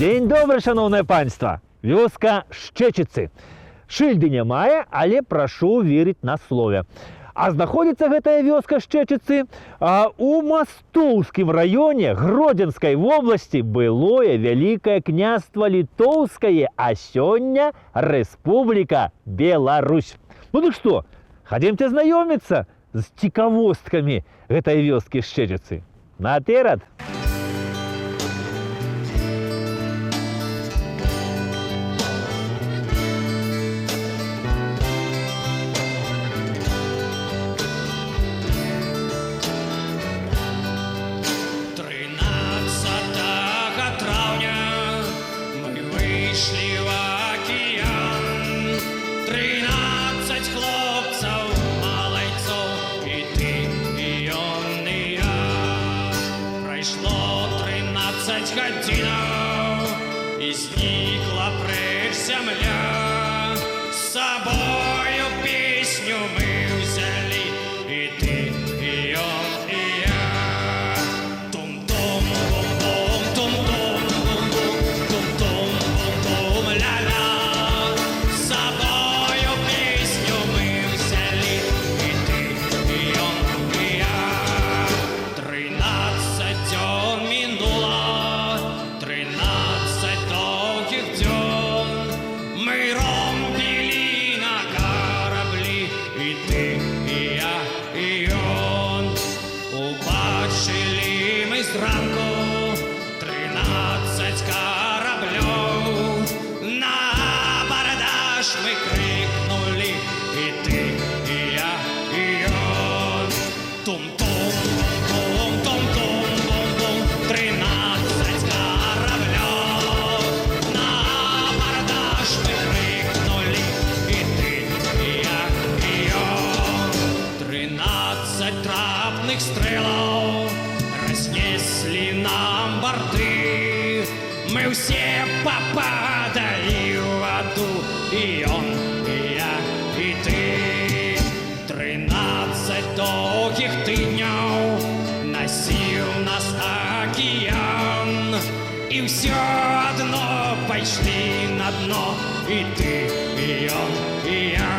Дзень добры, шановнае панства! Вёска Шчэчыцы. Шыльды нямае, але прашу верыць на слове. А знаходзіцца гэтая вёска Шчэчыцы у Мастоўскім раёне Гродзенскай вобласці былое Вялікае княства Літоўскае, а сёння Рэспубліка Беларусь. Ну дык што, хадземце знаёміцца з цікавосткамі гэтай вёскі Шчэчыцы. Наперад! И сникла прежь земля, с собою песню мы взяли, и ты, и он, и я. Тум-тум, бум-бум, тум-тум, бум-бум, тум-тум, бум-бум, ля-ля. С собою песню мы взяли, и ты, и он, и я. 13 дён минуло, 13 долгих дён. Мы ромбили на кораблі, і ти, і я, і он. Убачили ми зранку 13 кораблів. На абордаж ми крикнули, і ти, і я, і он. Тум-тум, бум-бум, тум-тум, бум-бум, 13 кораблів. На абордаж ми крикнули, і ти, і я, і он. 13 трапных стрелов разнесли нам борты. Мы все попадали в воду, и он, и я, и ты. 13 долгих тыднёў носил нас океан, и все одно пошли на дно, и ты, и он, и я.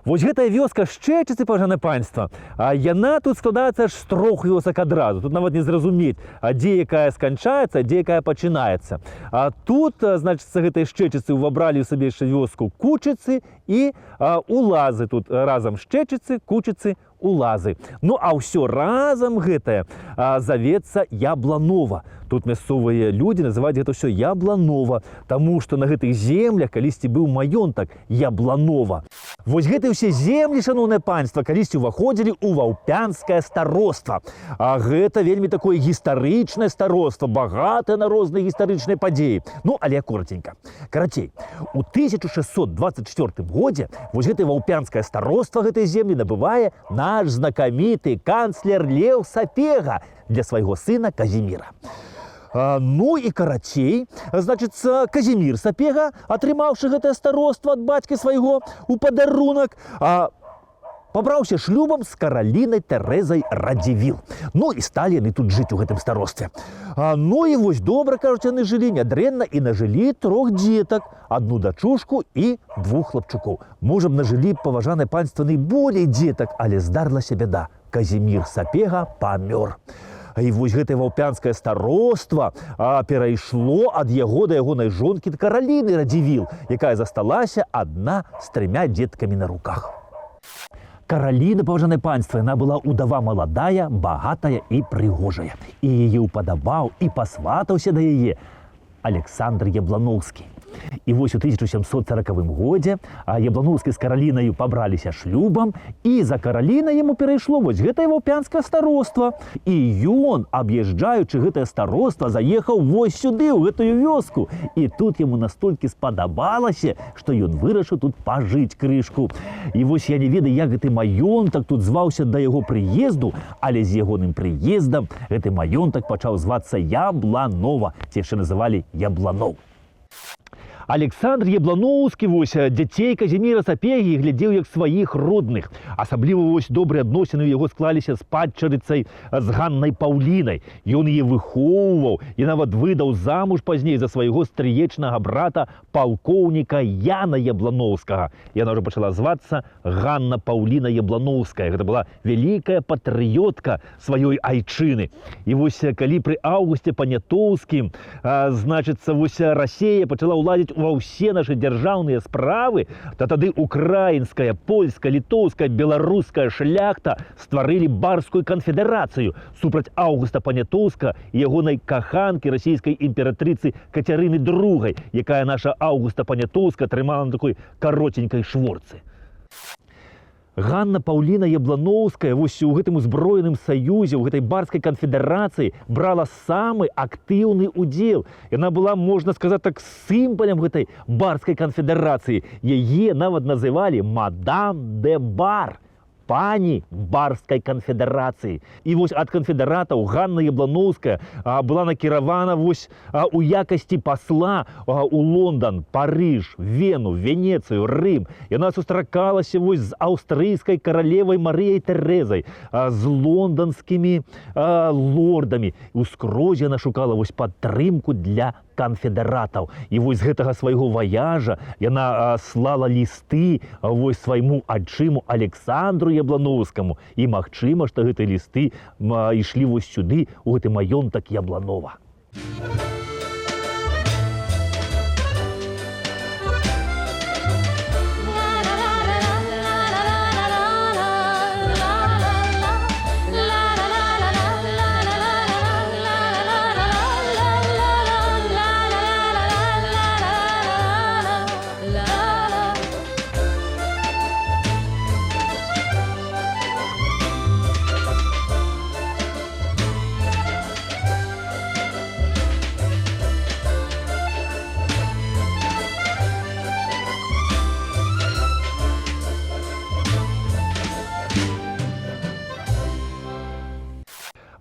Вось гэтая вёска Шчэчыцы, пажанае панства, яна тут складаецца аж з 3 вёсак адразу. Тут нават не зразумець, дзе якая сканчаецца, дзе якая пачынаецца. Тут, значыць, гэтай Шчэчыцы ўвабралі ў сабе яшчэ вёску Кучыцы і Улазы. Тут разам Шчэчыцы, Кучыцы, Улазы. Ну, а ўсё разам гэтае завецца Ябланова. Тут мясцовыя людзі называюць гэта ўсё Ябланова, таму што на гэтых землях калісьці быў маёнтак Ябланова. Вось гэтыя ўсе землі, шановнае панства, калісьці ўваходзілі ў Ваўпянскае староства. А гэта вельмі такое гістарычнае староства, багатае на розныя гістарычныя падзеі. Ну, але коротенька. Карацей, у 1624 годзе вось гэтае Ваўпянскае староства гэтай землі набывае наш знакаміты канцлер Леў Сапега для свайго сына Казіміра. Ну і карацей, значыцца, Казімір Сапега, атрымаўшы гэтае староства ад бацькі свайго у падарунак, пабраўся шлюбам з Каралінай Тэрэзай Радзівіл. Ну і сталі яны тут жыць у гэтым старостве. Ну і вось добра, кажуць, яны жылі нядрэнна і нажылі 3 дзетак, 1 дачушку і 2 хлапчукоў. Можа б нажылі, паважанае панства, найболей дзетак, але здарылася бяда. Казімір Сапега памёр. І вось гэтае Ваўпянскае староства перайшло ад яго да ягонай жонкі Караліны Радзівіл, якая засталася адна з 3 дзеткамі на руках. Караліна, паважанае панства, яна была удава маладая, багатая і прыгожая. І яе ўпадабаў і пасватаўся да яе Александр Яблановскі. І вось у 1740 годзе Яблановскі з Каралінаю пабраліся шлюбам, і за Каралінай яму перайшло вось гэтае Ваўпянскае староства. І ён, аб'язджаючы гэтае староства, заехаў вось сюды, ў гэтую вёску. І тут яму настолькі спадабалася, што ён вырашыў тут пажыць крышку. І вось я не ведаю, як гэты маёнтак тут зваўся да яго прыезду, але з ягоным прыездам гэты маёнтак пачаў звацца Ябланова, ці яшчэ называлі Ябланоў. Александр Яблановский вось дзяцей Казіміра Сапегі глядзеў як сваіх родных. Асабліва вось добрыя адносіны ў яго склаліся з падчарыцай з Ганнай Паўлінай. Ён яе выхоўваў і нават выдаў замуж пазней за свайго стрыечнага брата палкоўніка Яна Яблановскага. Яна ўжо пачала звацца Ганна Паўліна Яблановская. Гэта была вялікая патрыётка сваёй айчыны. І вось калі пры Аўгусце Панятоўскім, значыцца, вось Расія пачала ўладзіць ва ўсе нашы дзяржаўныя справы, то тады украінская, польская, літоўская, беларуская шляхта стварылі барскую канфедэрацыю супраць Аўгуста Панятоўска і ягонай каханкі расійскай імператрыцы Кацярыны II, якая наша Аўгуста Панятоўска трымала на такой каротенькай шворцы. Ганна Паўліна Яблановская вось у гэтым узброеным саюзе, у гэтай барскай канфедэрацыі брала самы актыўны удзел. Яна была, можна сказаць так, сімвалам гэтай барскай канфедэрацыі. Яе нават называлі мадам де бар, пані барскай канфедэрацыі. І вось ад канфедэратаў Ганна Яблановская была накіравана вось у якасці пасла у Лондан, Парыж, Вену, Венецыю, Рым. Яна сустракалася вось з аўстрыйскай каралевай Марыяй Тэрэзай, з лонданскімі лордамі. Ускрозь яна шукала вось падтрымку для канфедэратаў. І вось з гэтага свайго ваяжа яна слала лісты вось свайму адчыму Александру Яблановскаму. І магчыма, што гэтыя лісты ішлі вось сюды, у гэты маёнтак Ябланова.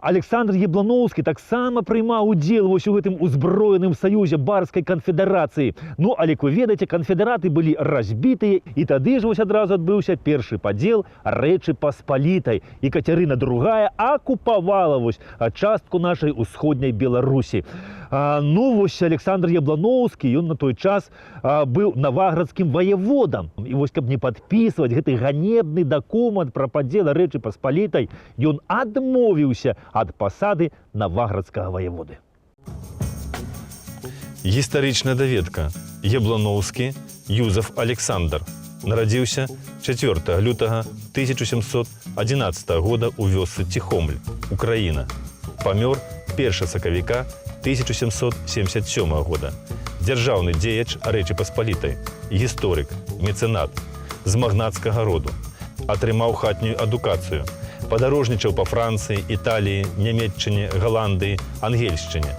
Александр Яблановскі таксама прымаў удзел вось у гэтым узброеным саюзе барскай канфедэрацыі. Ну, але, як вы ведаеце, канфедэраты былі разбітыя, і тады ж вось адразу адбыўся першы падзел Рэчы Паспалітай. І Кацярына II акупавала вось частку нашай усходняй Беларусі. Ну, вось Александр Яблановскі, ён на той час быў наваградскім ваяводам. І вось, каб не падпісваць гэты ганебны дакумент пра падзел Рэчы Паспалітай, ён адмовіўся ад пасады наваградскага ваяводы. Гістарычная даведка. Яблановскі Юзеф Александр нарадзіўся 4 лютага 1711 года ў вёсцы Ціхомль, Украіна. Памёр 1 сакавіка 1777 года. Дзяржаўны дзеяч Рэчы Паспалітай, гісторык, мецэнат, з магнацкага роду. Атрымаў хатнюю адукацыю. Падарожнічаў па Францыі, Італіі, Нямецчыне, Галандыі, Ангельшчыне.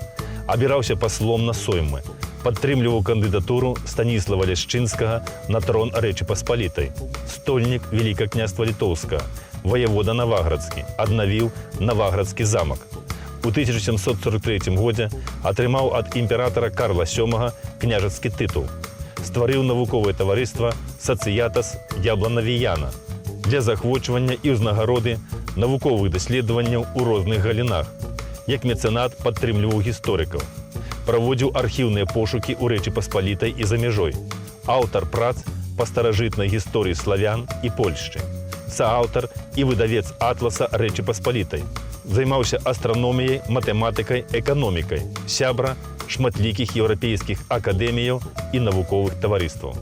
Абіраўся паслом на соймы. Падтрымліваў кандыдатуру Станіслава Ляшчынскага на трон Рэчы Паспалітай. Стольнік Вялікага княства Літоўскага, ваявода Наваградскі, аднавіў Наваградскі замак. У 1743 годзе атрымаў ад імператара Карла VII княжацкі тытул. Стварыў навуковае таварыства «Сацыятас Ябланавіяна» для захвочвання і ўзнагароды навуковых даследаванняў у розных галінах. Як мецэнат падтрымліваў гісторыкаў. Праводзіў архіўныя пошукі ў Рэчы Паспалітай і за мяжой. Аўтар прац па старажытнай гісторыі славян і Польшчы. Сааўтар і выдавец атласа Рэчы Паспалітай. Займаўся астраноміяй, матэматыкай, эканомікай. Сябра шматлікіх еўрапейскіх акадэміяў і навуковых таварыстваў.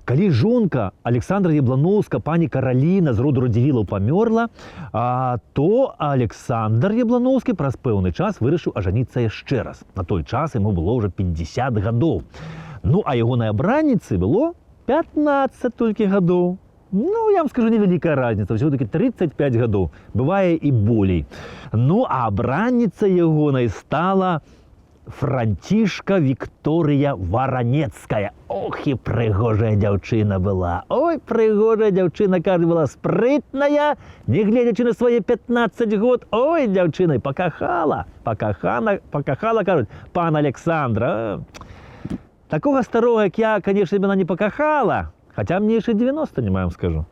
Калі жонка Александра Яблановска, пані Караліна з роду Радзівілаў памёрла, то Александр Яблановскі праз пэўны час вырашыў ажаніцца яшчэ раз. На той час яму было ўжо 50 гадоў. Ну, а ягонай абранніцы было 15 толькі гадоў. Ну, я вам скажу, невялікая разница, ўсё-таки 35 гадоў, бывае і болей. Ну, а абранніца ягонай стала Франтішка Вікторія Варанецька. Ох, і пригожая дзяўчына была. Ой, пригожая дзяўчына, кажа, была спрытная, не гледзячы на свае 15 год. Ой, дзяўчына, пакахала, кажуць, пан Александра. Такого старого, як я, конечно, яна не пакахала, хотя мне яшчэ 90 не вам скажу.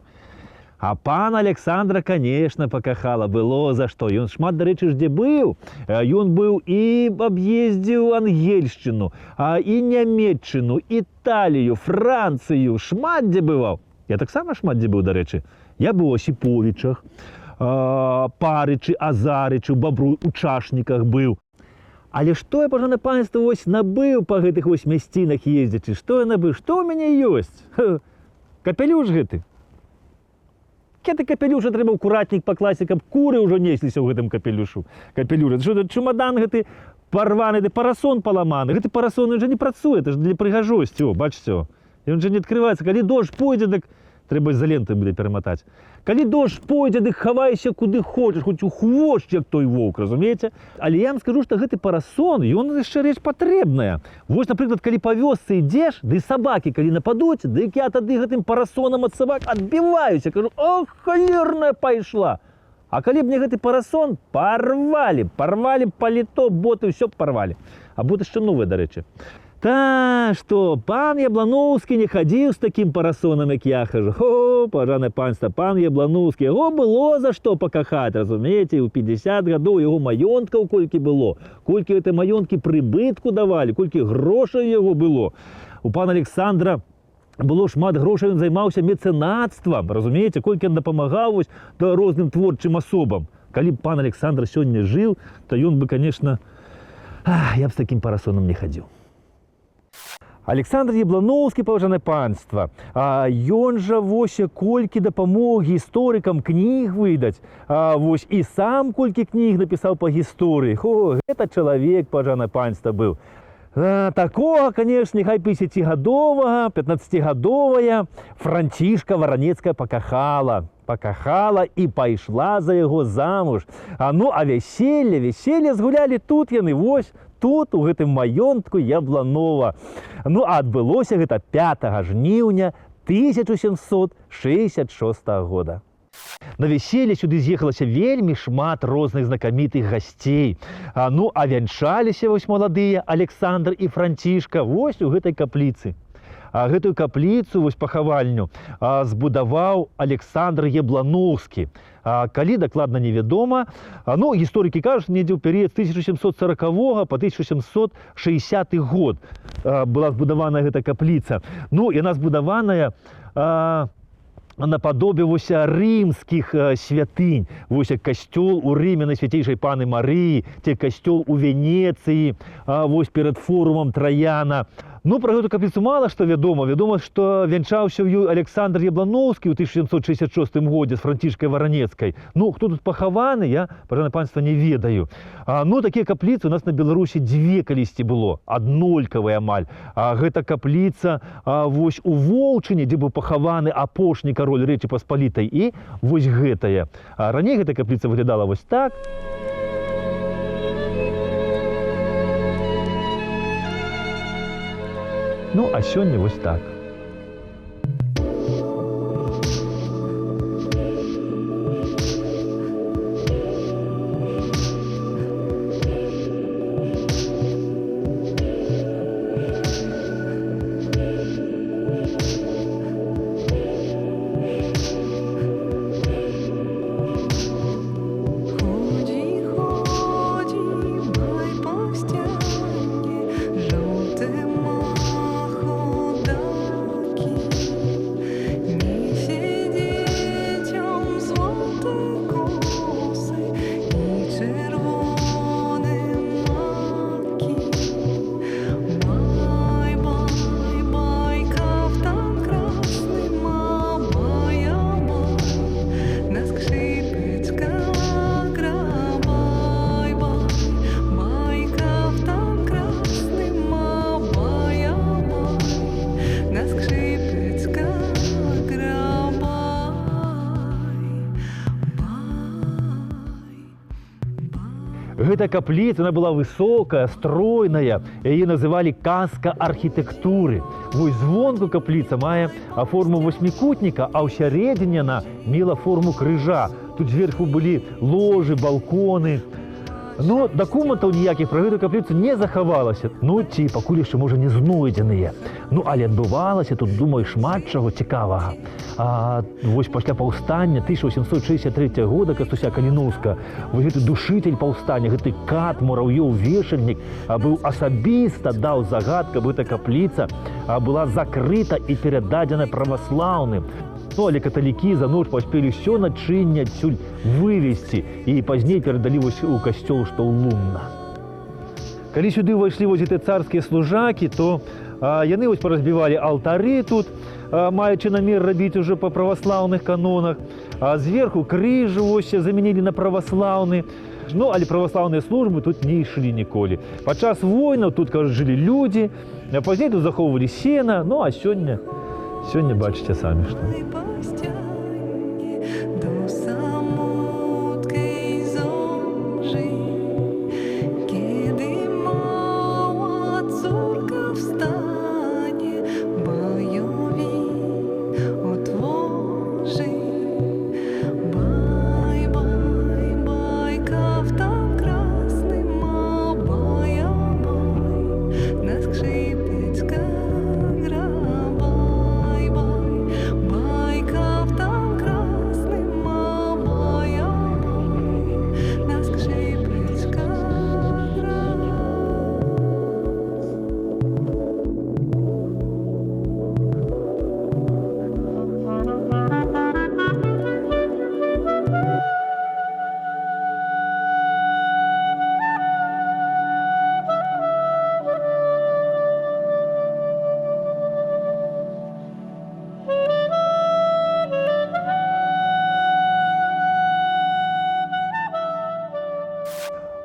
А пан Александра, конечно, пакахала, было за што. Ён шмат, дарэчы, ж дзе быў. Ён быў і аб'ездзіў Ангельшчыну, і Нямецчыну, Італію, Францыю, шмат дзе бываў. Я таксама шмат дзе быў, дарэчы. Я быў у Осіповічах, Парычы, Азарычы, Бабруй, у Чашніках быў. Але што я, пажанае панства, вось набыў па гэтых вось мясцінах ездзячы? Што я набыў? Што ў мяне ёсць? Капелюш гэты. Гэты капелюш трэба ў куратнік пакласці, каб куры ўжо несліся ў гэтым капелюшу. Капелюш. Што тут чумадан гэты парваны, ды парасон паламаны. Гэты парасон уже не працуе, это ж для прыгажосці. О, бачце, ён жа не адкрываецца. Калі дождж пойдзе, дык трэба за лентай будзе пераматаць. Калі дождж пойдзе, дык хавайся куды хочаш, хоць у хвошч, як той воўк, разумееце? Але я вам скажу, што гэты парасон, ён яшчэ рэч патрэбная. Вось, напрыклад, калі па вёсцы ідзеш, ды сабакі, калі нападуць, дык я тады гэтым парасонам ад сабак адбіваюся, кажу, ох, халерная пайшла. А калі б мне гэты парасон, парвалі паліто, боты, ўсё б парвалі. А боты яшчэ новыя, дарэчы. Та, што пан Яблановскі не хадзіў з такім парасонам, як я хожу. О, пажанае панства, пан Яблановскі, яго было за што пакахаць, разумееце, у 50 гадоў яго маёнткаў колькі было, колькі гэтай маёнткі прыбытку давалі, колькі грошай яго было. У пана Александра было шмат грошай, ён займаўся мецэнацтвам, разумееце, колькі ён дапамагаў вось розным творчым асобам. Калі б пан Александр сёння жыў, то ён бы, конечно, я б з такім парасонам не хадзіў. Александр Яблановскі, паважанае панства, ён жа вось колькі дапамог гісторыкам кніг выдаць, вось і сам колькі кніг напісаў па гісторыі. О, гэта чалавек, паважанае панства, быў. Такога, конечно, няхай 50-гадовага, 15-гадовая Франтішка Варанецкая пакахала і пайшла за яго замуж. Ну, а вяселле згулялі тут яны, вось, тут, у гэтым маёнтку Ябланова. Ну, а адбылося гэта 5 жніўня 1766 года. На вяселле сюды з'ехалася вельмі шмат розных знакамітых гасцей. Ну, а вянчаліся вось маладыя Александр і Франтішка вось у гэтай капліцы. Гэтую капліцу, вось пахавальню, збудаваў Александр Яблановскі. Калі дакладна невядома, ну, гісторыкі кажуць, недзе ў перыяд з 1740 па 1760 год была збудавана гэта капліца. Ну, яна збудаваная нападобе вось рымскіх святынь. Вось касцёл у Рыме Найсвяцейшай Паны Марыі, ці касцёл у Венецыі, вось перад форумам Траяна. Ну, пра гэту капліцу мала што вядома. Вядома, што вянчаўся ў ёй Александр Яблановскі ў 1766 годзе з Франтішкай Варанецкай. Ну, хто тут пахаваны, я, пажанае панства, не ведаю. Ну, такія капліцы у нас на Беларусі дзве калісьці было, аднолькавыя амаль. Гэта капліца вось у Волчыне, дзе быў пахаваны апошні кароль Рэчы Паспалітай, і вось гэтая. Раней гэта капліца выглядала вось так. Ну, а сёння вось так. Дай по стяне, жовтим хода. Гэта капліца, она была высокая, стройная, яе называлі казка архітэктуры. Вось звонку капліца мае форму восьмікутніка, а ў сярэдзіне яна мела форму крыжа. Тут зверху былі ложы, балконы. Но дакументаў ніякіх пра гэту капліцу не захавалася. Ну, ці пакуль яшчэ, можа, не знойдзеныя. Ну, але адбывалася тут, думаю, шмат чаго цікавага. Вось пасля паўстання 1863 года Кастуся Каліноўскага, вось гэты душитель паўстання, гэты кат, мураўёў-вешальнік, быў асабіста даў загад, каб эта капліца была закрыта і перададзена праваслаўным. Ну, але каталікі за ноч паспелі ўсё начынне адсюль вывезці і пазней перадалі вось у касцёл, што ў Лунна. Калі сюды ўвайшлі вось гэтыя царскія служакі, то яны вось паразбівалі алтары тут, маючы намер рабіць ужо па праваслаўных канонах, а зверху крыжы вось замянілі на праваслаўны. Ну, але праваслаўныя службы тут не ішлі ніколі. Падчас войнаў тут, кажуць, жылі людзі, а пазней тут захоўвалі сена, ну, а сёння бачыце самі, што.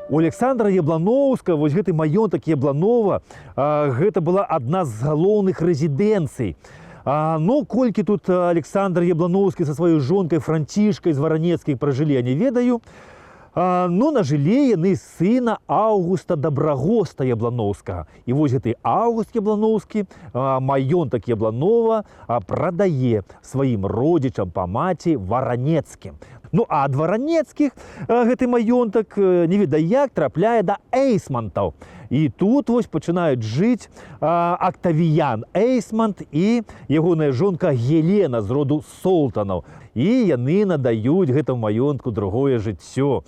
У Александра Яблановскага, вось гэты маёнтак Ябланова, гэта была адна з галоўных рэзідэнцый. Ну, колькі тут Александр Яблановскі са сваёй жонкай Францішкай з Варанецкай пражылі, я не ведаю. Ну, нажылі яны сына Аўгуста Дабрагоста Яблановскага. І вось гэты Аўгуст Яблановскі маёнтак Ябланова прадае сваім родзічам па маці Варанецкім. Ну, а ад Варанецкіх гэты маёнтак не ведае як трапляе да Эйсмантаў. І тут вось пачынаюць жыць Актавіян Эйсмант і ягоная жонка Гелена з роду Солтанаў. І яны надаюць гэтаму маёнтку другое жыццё.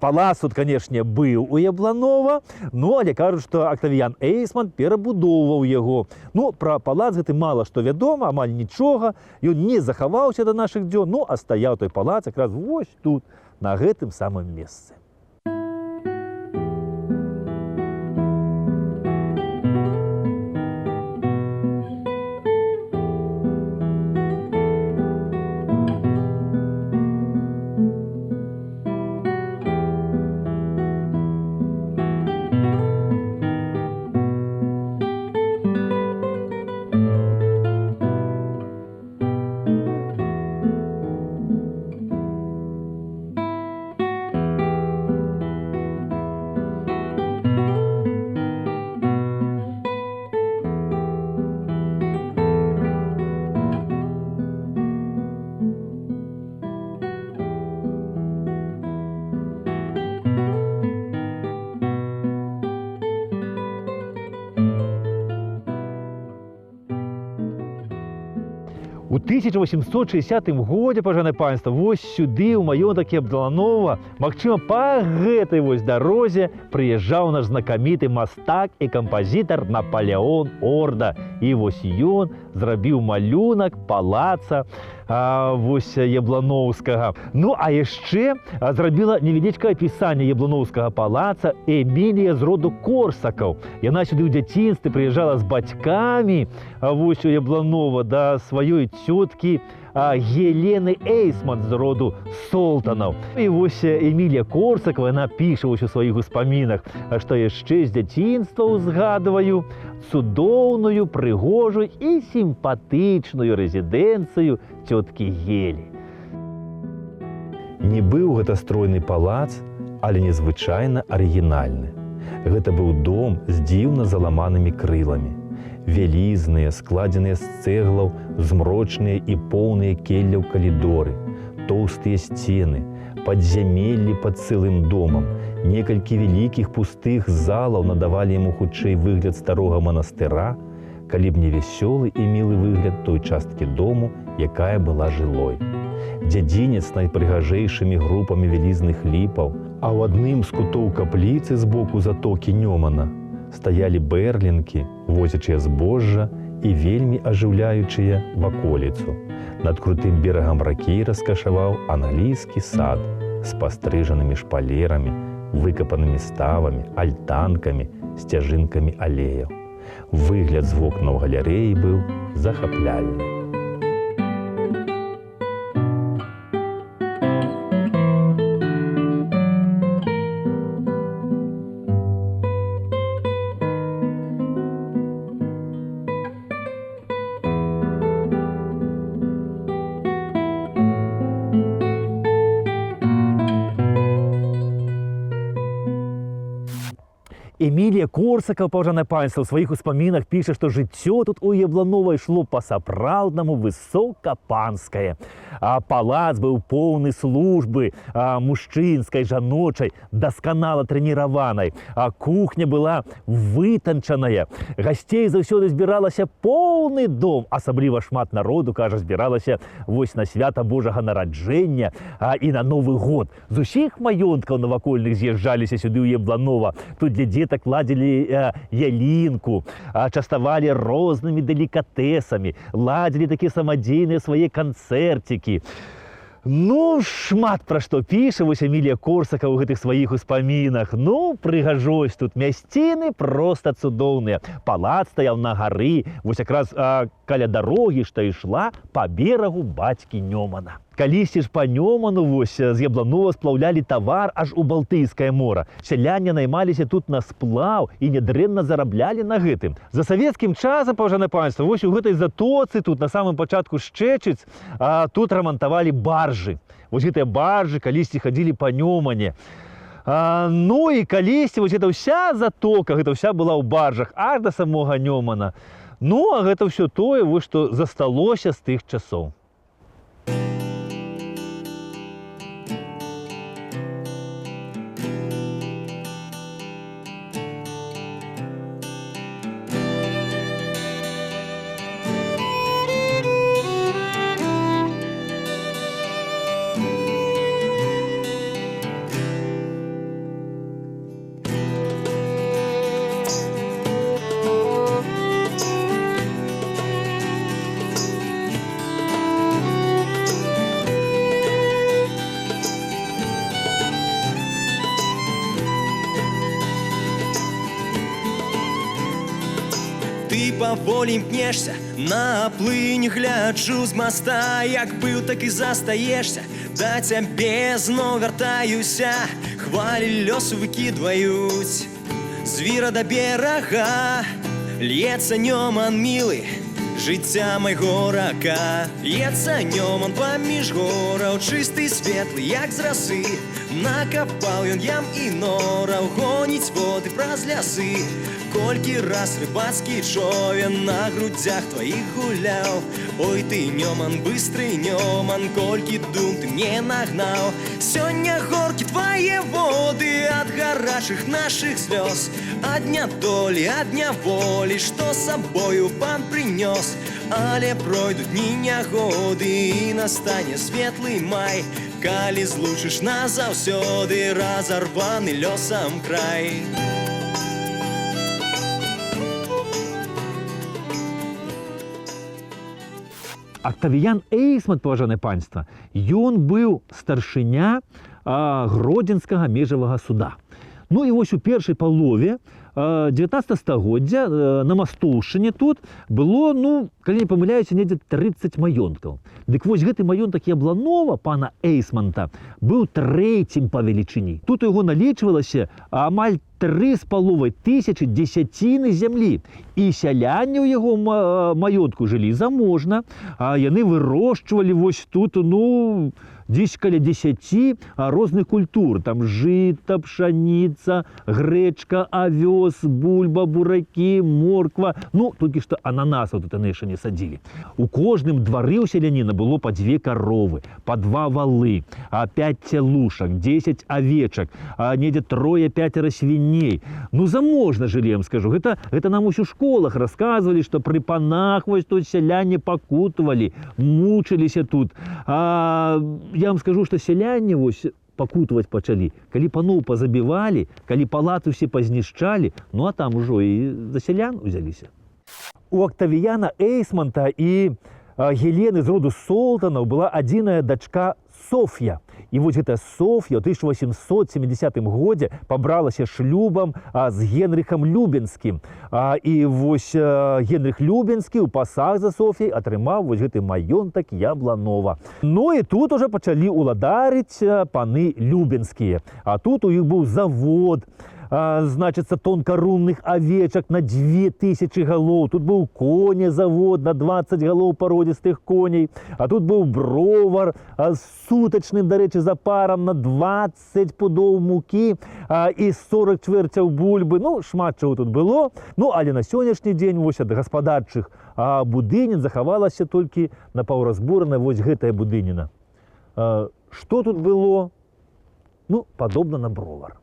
Палац тут, канешне, быў у Ябланова, ну, але кажуць, што Актавіян Эйсмант перабудоўваў яго. Ну, пра палац гэты мала што вядома, амаль нічога. Ён не захаваўся да нашых дзён, ну, а стаяў той палац якраз вось тут, на гэтым самым месцы. У 1860 годзе, пажанае панства, вось сюды, ў маёнтак Ябланова, магчыма, па гэтай вось дарозе прыязджаў наш знакаміты мастак і кампазітар Напалеон Орда. І вось ён зрабіў малюнак палаца вось Яблановскага. Ну, а яшчэ зрабіла невялічкае апісанне Яблановскага палаца Эмілія з роду Корсакаў. Яна сюды ў дзяцінстве прыязджала з бацькамі вось у Ябланова да сваёй цёткі Гелены Эйсмант з роду Солтанаў. І вось Эмілія Корсакова, яна піша вось у сваіх успамінах, што яшчэ з дзяцінства узгадваю цудоўную, прыгожую і сімпатычную рэзідэнцыю цёткі Гелі. Не быў гэта стройны палац, але незвычайна арыгінальны. Гэта быў дом з дзіўна заламанымі крыламі. Вялізныя, складзеныя з цэглаў, змрочныя і поўныя келляў калідоры, тоўстыя сцены, падзямеллі пад цэлым домам, некалькі вялікіх пустых залаў надавалі яму хутчэй выгляд старога манастыра, калі б не вясёлы і мілы выгляд той часткі дому, якая была жылой. Дзядзінец з найпрыгажэйшымі групамі вялізных ліпаў, а ў адным з кутоў капліцы з боку затокі Нёмана стаялі бэрлінкі, возячыя збожжа і вельмі ажыўляючыя ваколіцу. Над крутым берагам ракі раскашаваў англійскі сад з пастрыжанымі шпалерамі, выкапанымі ставамі, альтанкамі, сцяжынкамі алеяў. Выгляд з вокнаў галерэі быў захапляльны. Эмілія Корсакаў, паважанае панства, у сваіх успамінах піша, што жыццё тут у Ябланова ішло па-сапраўднаму высокапанскае. Палац быў поўны службы мужчынскай, жаночай, дасканала трэніраванай. Кухня была вытанчаная. Гасцей заўсёды збіралася поўны дом. Асабліва шмат народу, кажа, збіралася вось на свята Божага нараджэння і на Новы год. З усіх маёнткаў навакольных з'язджаліся сюды ў Ябланова. Тут для дзетак ладзілі ялінку, частавалі рознымі делікатэсамі, ладзілі такія самадзейныя свае канцэрцікі. Ну, шмат пра што піша вось Эмілія Корсакаў у гэтых сваіх успамінах. Ну, прыгажосць тут, мясціны проста цудоўныя. Палац стаяў на гары, вось якраз каля дарогі, што ішла па берагу бацькі Нёмана. Калісьці ж па Нёману вось з Ябланова сплаўлялі тавар аж у Балтыйскае мора. Сяляне наймаліся тут на сплаў і нядрэнна зараблялі на гэтым. За савецкім часам, паважанае панства, вось у гэтай затоцы, тут на самым пачатку Шчэчыц, тут рамантавалі баржы. Вось гэтыя баржы калісьці хадзілі па Нёмане. Ну і калісьці вось гэта ўся затока, гэта ўся была ў баржах, аж да самога Нёмана. Ну, а гэта ўсё тое, вось што засталося з тых часоў. Ты паволі імкнешся, на плынь гляджу з моста, як быў, так і застаешся, да цябе зноў вяртаюся, хвалі лёсу выкідваюць з віра да берага, льецца Нёман мілы, жыцця майго рака. Льецца Нёман паміж гораў, чысты, светлы, як з расы, накапаў ён ям і нораў, гоніць воды праз лясы. Колькі раз рыбацкі човен на грудзях тваіх гуляў. Ой, ты, Нёман, быстрый Нёман, колькі дум ты мне нагнаў. Сёння горкі твае воды ад гарачых нашых слёз, ад нядолі, ад няволі, што сабою пан прынёс. Але пройдуць дні нягоды і настане светлы май, калі злучыш назаўсёды разарваны лёсам край. Актавіян Эйсман, паважанае панства, ён быў старшыня Гродзенскага межавага суда. Ну і вось у першай палове 19 стагоддзя на Мастоўшчыне тут было, ну, калі не памыляюся, недзе 30 маёнткаў. Дык вось гэты маёнтак Ябланова, пана Эйсманта, быў трэцім па велічыні. Тут у яго налічвалася амаль 3,5 тисячі десятин зямлі. І сяляне ў яго маёнтку жылі заможна, а яны вырошчвалі вось тут, ну, дзесь каля 10 розных культур. Там жыта, пшаніца, грэчка, авёс, бульба, буракі, морква. Ну, толькі што ананасаў тут яны яшчэ не садзілі. У кожным двары ў селяніна было па 2 каровы, па 2 валы, 5 цялушак, 10 авечак, недзе 3-5 свіней. Ну, заможна жылі, я вам скажу. Гэта нам усё ў школах расказвалі, што пры панах вось тут сяляне пакутавалі, мучыліся тут. Я вам скажу, што сяляне вось пакутаваць пачалі, калі паноў пазабівалі, калі палаты ўсе пазнішчалі, ну а там ужо і за сялян узяліся. У Октавіяна Эйсмонта і Гелены з роду Солтанаў была адзіная дачка Соф'я. І вось гэта Соф'я ў 1870 годзе пабралася шлюбам з Генрыхам Любенскім. І вось Генрых Любенскі ў пасаг за Соф'яй атрымаў вось гэты маёнтак Ябланова. Ну і тут уже пачалі ўладарыць паны Любенскія. А тут у іх быў завод, значыцца, тонкарунных авечак на 2000 галоў. Тут быў конезавод на 20 галоў пародзістых коней. А тут быў бровар з сутачным, дарэчы, запарам на 20 пудоў мукі і 40 чвэрцяў бульбы. Ну, шмат чаго тут было. Ну, але на сённяшні дзень вось ад гаспадарчых будынін захавалася толькі напаўразбурана вось гэтая будыніна. Што тут было? Ну, падобна на бровар.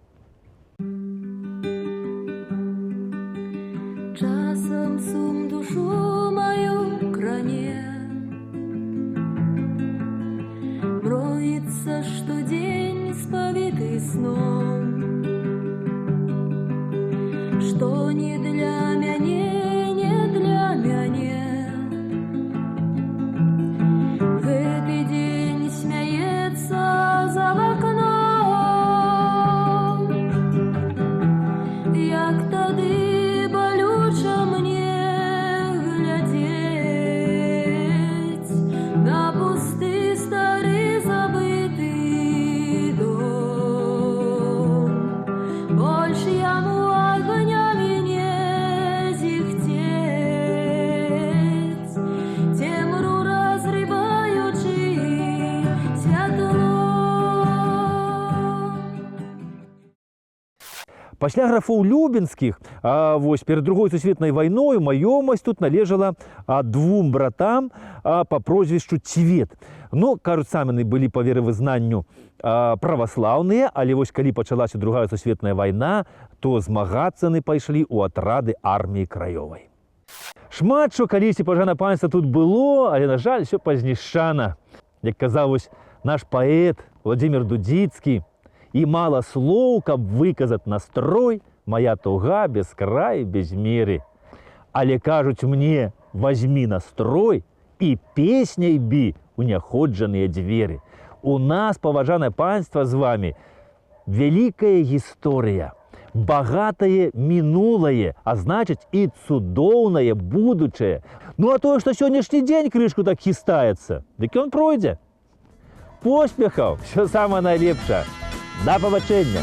Часом сум душу мою кране, броится, что день сповитый сном, что не для мяне, не для мяне. В этот день смеется за окном, як тады болюча мне глядеть на пусты стары забытый дом. Больше яму огнями не зихтеть, темру разрываючи святло. Пасля графоў Любенскіх, вось перад другой сусветнай вайною маёмасць тут належала 2 братам па прозвішчу Цвет. Ну, кажуць, самі яны былі па веравызнанню праваслаўныя, але вось калі пачалася другая сусветная вайна, то змагацца яны пайшлі ў атрады арміі краёвай. Шмат што калісьці пажана панства тут было, але, на жаль, усё пазнішчана. Як казаў вось наш паэт Владзімір Дудзіцкі, і мала слоў, каб выказаць настрой, моя туга без краю, без меры. Але кажуць мне, возьми настрой і песняй бі у няходжаныя дзверы. У нас, паважанае панства, з вами вялікая гісторыя, багатае мінулае, а значыць і цудоўнае будучае. Ну а тое, што сённяшні дзень крышку так хістаецца, дык ён пройдзе. Поспехаў, всё самае найлепшае. Да пабачэння!